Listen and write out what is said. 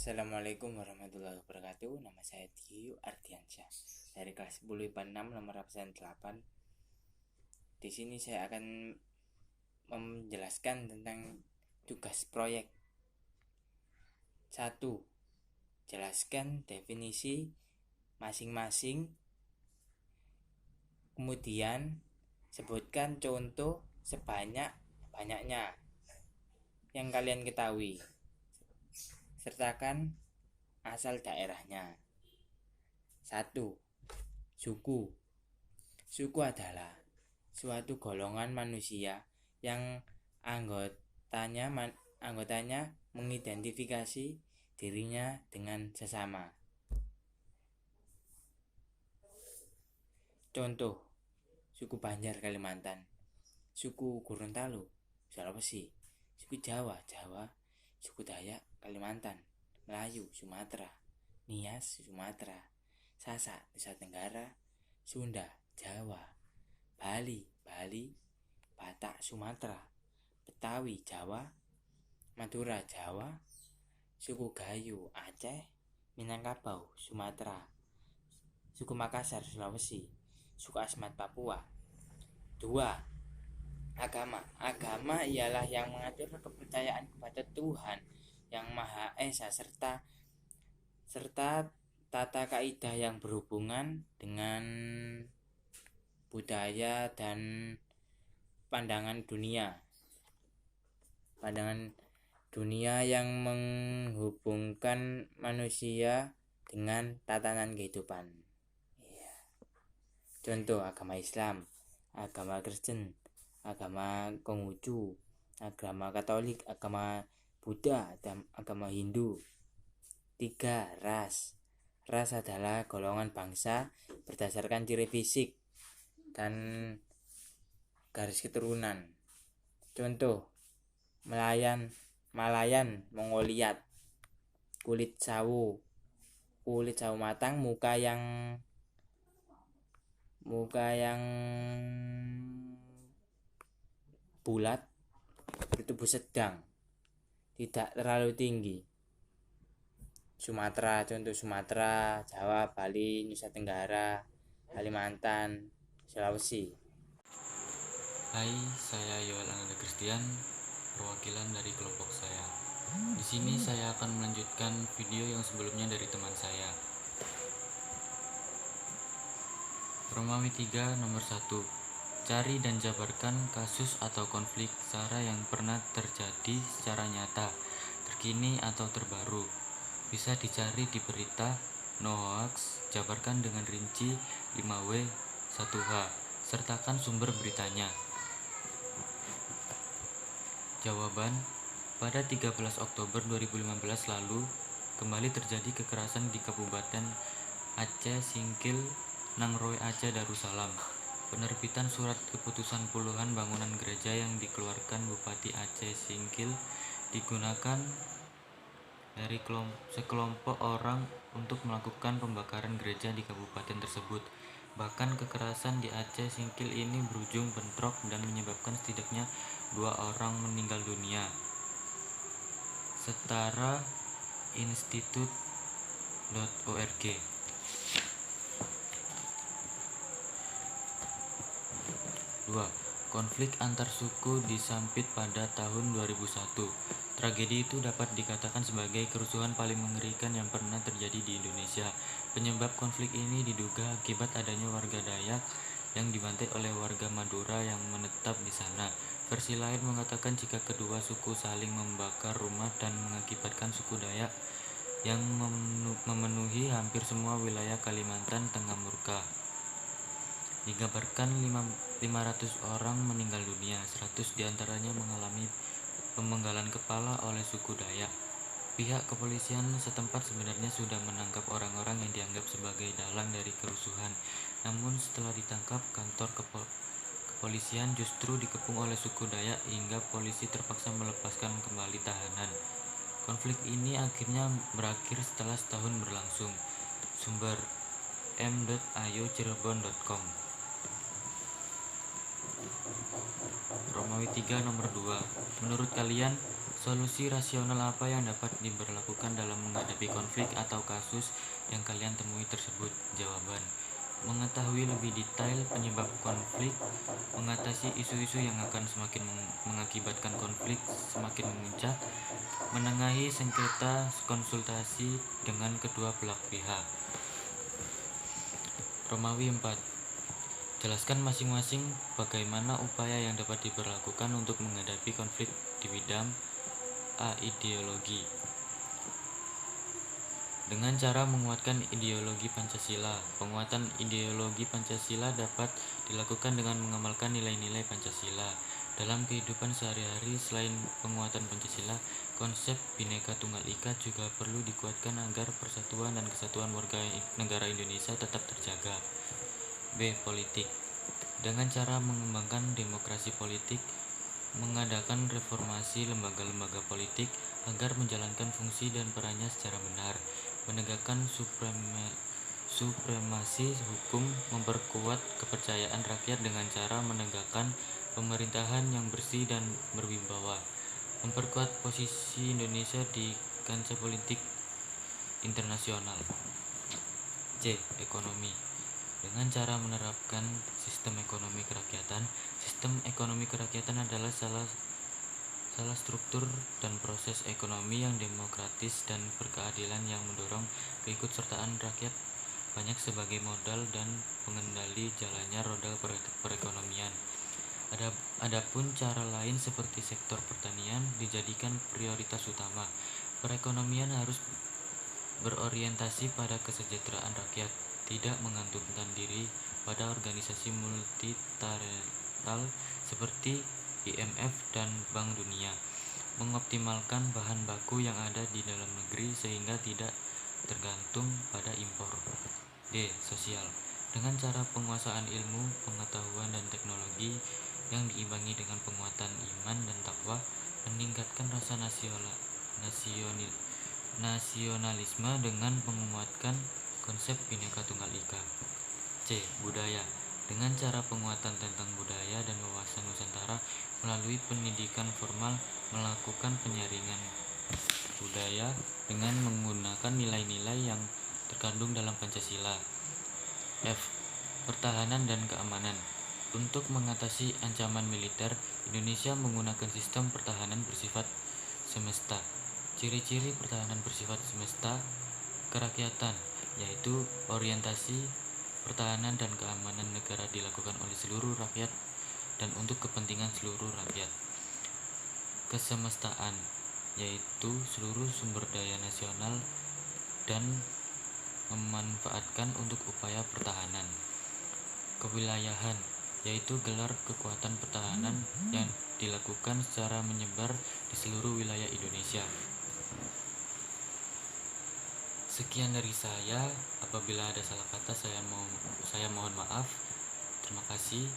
Assalamualaikum warahmatullahi wabarakatuh. Nama saya Diyu Ardiansyah dari kelas 10 IPA 6 nomor absen 8. Di sini saya akan menjelaskan tentang tugas proyek. 1. Jelaskan definisi masing-masing. Kemudian sebutkan contoh sebanyak-banyaknya yang kalian ketahui. Sertakan asal daerahnya. 1. Suku. Suku adalah suatu golongan manusia yang anggotanya mengidentifikasi dirinya dengan sesama. Contoh: suku Banjar Kalimantan, suku Gorontalo Sulawesi, suku Jawa suku Dayak Kalimantan, Melayu Sumatera, Nias Sumatera, Sasak Nusa Tenggara, Sunda Jawa, Bali Batak Sumatera, Betawi Jawa, Madura Jawa, suku Gayo Aceh, Minangkabau Sumatera, suku Makassar Sulawesi, suku Asmat Papua. 2. Agama ialah yang mengatur kepercayaan kepada Tuhan yang Maha Esa serta tata kaidah yang berhubungan dengan budaya dan pandangan dunia yang menghubungkan manusia dengan tatanan kehidupan. Contoh: agama Islam, agama Kristen, agama Konghucu, agama Katolik, agama Buddha, dan agama Hindu. 3. Ras. Ras adalah golongan bangsa berdasarkan ciri fisik dan garis keturunan. Contoh: Malayan Mongoliat, kulit sawo matang, muka yang bulat, bertubuh sedang, tidak terlalu tinggi. Sumatera, contoh Sumatera, Jawa, Bali, Nusa Tenggara, Kalimantan, Sulawesi. Hai, saya Yoel Angga Christian, perwakilan dari kelompok saya. Di sini saya akan melanjutkan video yang sebelumnya dari teman saya. Romawi 3 nomor 1. Cari dan jabarkan kasus atau konflik SARA yang pernah terjadi secara nyata, terkini atau terbaru. Bisa dicari di berita, no hoax, jabarkan dengan rinci 5W 1H, sertakan sumber beritanya. Jawaban: pada 13 Oktober 2015 lalu, kembali terjadi kekerasan di Kabupaten Aceh Singkil, Nangroe Aceh Darussalam. Penerbitan surat keputusan puluhan bangunan gereja yang dikeluarkan Bupati Aceh Singkil digunakan dari sekelompok orang untuk melakukan pembakaran gereja di kabupaten tersebut. Bahkan kekerasan di Aceh Singkil ini berujung bentrok dan menyebabkan setidaknya 2 orang meninggal dunia. Setara institute.org. 2. Konflik antar suku di Sampit pada tahun 2001. Tragedi itu dapat dikatakan sebagai kerusuhan paling mengerikan yang pernah terjadi di Indonesia. Penyebab konflik ini diduga akibat adanya warga Dayak yang dibantai oleh warga Madura yang menetap di sana. Versi lain mengatakan jika kedua suku saling membakar rumah dan mengakibatkan suku Dayak yang memenuhi hampir semua wilayah Kalimantan Tengah murka. Digambarkan 500 orang meninggal dunia, 100 diantaranya mengalami pemenggalan kepala oleh suku Dayak. Pihak kepolisian setempat sebenarnya sudah menangkap orang-orang yang dianggap sebagai dalang dari kerusuhan. Namun setelah ditangkap, kantor kepolisian justru dikepung oleh suku Dayak hingga polisi terpaksa melepaskan kembali tahanan. Konflik ini akhirnya berakhir setelah setahun berlangsung. Sumber: m.ayo.cirebon.com. Romawi 3 nomor 2. Menurut kalian, Solusi rasional apa yang dapat diberlakukan dalam menghadapi konflik atau kasus yang kalian temui tersebut? Jawaban: mengetahui lebih detail penyebab konflik, mengatasi isu-isu yang akan semakin mengakibatkan konflik semakin memuncak, menengahi sengketa, konsultasi dengan kedua belah pihak. Romawi 4. Jelaskan masing-masing bagaimana upaya yang dapat diberlakukan untuk menghadapi konflik di bidang A. Ideologi. Dengan cara menguatkan ideologi Pancasila. Penguatan ideologi Pancasila dapat dilakukan dengan mengamalkan nilai-nilai Pancasila. Dalam kehidupan sehari-hari, selain penguatan Pancasila, konsep Bhinneka Tunggal Ika juga perlu dikuatkan agar persatuan dan kesatuan warga negara Indonesia tetap terjaga. B. Politik. Dengan cara mengembangkan demokrasi politik, mengadakan reformasi lembaga-lembaga politik agar menjalankan fungsi dan perannya secara benar, menegakkan supremasi hukum, memperkuat kepercayaan rakyat dengan cara menegakkan pemerintahan yang bersih dan berwibawa, memperkuat posisi Indonesia di kancah politik internasional. C. Ekonomi. Dengan cara menerapkan sistem ekonomi kerakyatan. Sistem ekonomi kerakyatan adalah salah struktur dan proses ekonomi yang demokratis dan berkeadilan yang mendorong keikutsertaan rakyat banyak sebagai modal dan pengendali jalannya roda perekonomian. Adapun cara lain seperti sektor pertanian dijadikan prioritas utama. Perekonomian harus berorientasi pada kesejahteraan rakyat, tidak menggantungkan diri pada organisasi multilateral seperti IMF dan Bank Dunia, mengoptimalkan bahan baku yang ada di dalam negeri sehingga tidak tergantung pada impor. D. Sosial. Dengan cara penguasaan ilmu, pengetahuan, dan teknologi yang diimbangi dengan penguatan iman dan takwa, meningkatkan rasa nasionalisme dengan menguatkan konsep Bhinneka Tunggal Ika. C. Budaya. Dengan cara penguatan tentang budaya dan wawasan Nusantara melalui pendidikan formal, melakukan penyaringan budaya dengan menggunakan nilai-nilai yang terkandung dalam Pancasila. F. Pertahanan dan keamanan. Untuk mengatasi ancaman militer, Indonesia menggunakan sistem pertahanan bersifat semesta. Ciri-ciri pertahanan bersifat semesta kerakyatan, yaitu orientasi pertahanan dan keamanan negara dilakukan oleh seluruh rakyat dan untuk kepentingan seluruh rakyat. Kesemestaan, yaitu seluruh sumber daya nasional dan memanfaatkan untuk upaya pertahanan. Kewilayahan, yaitu gelar kekuatan pertahanan yang dilakukan secara menyebar di seluruh wilayah Indonesia. Sekian dari saya. Apabila ada salah kata, saya mohon maaf. Terima kasih.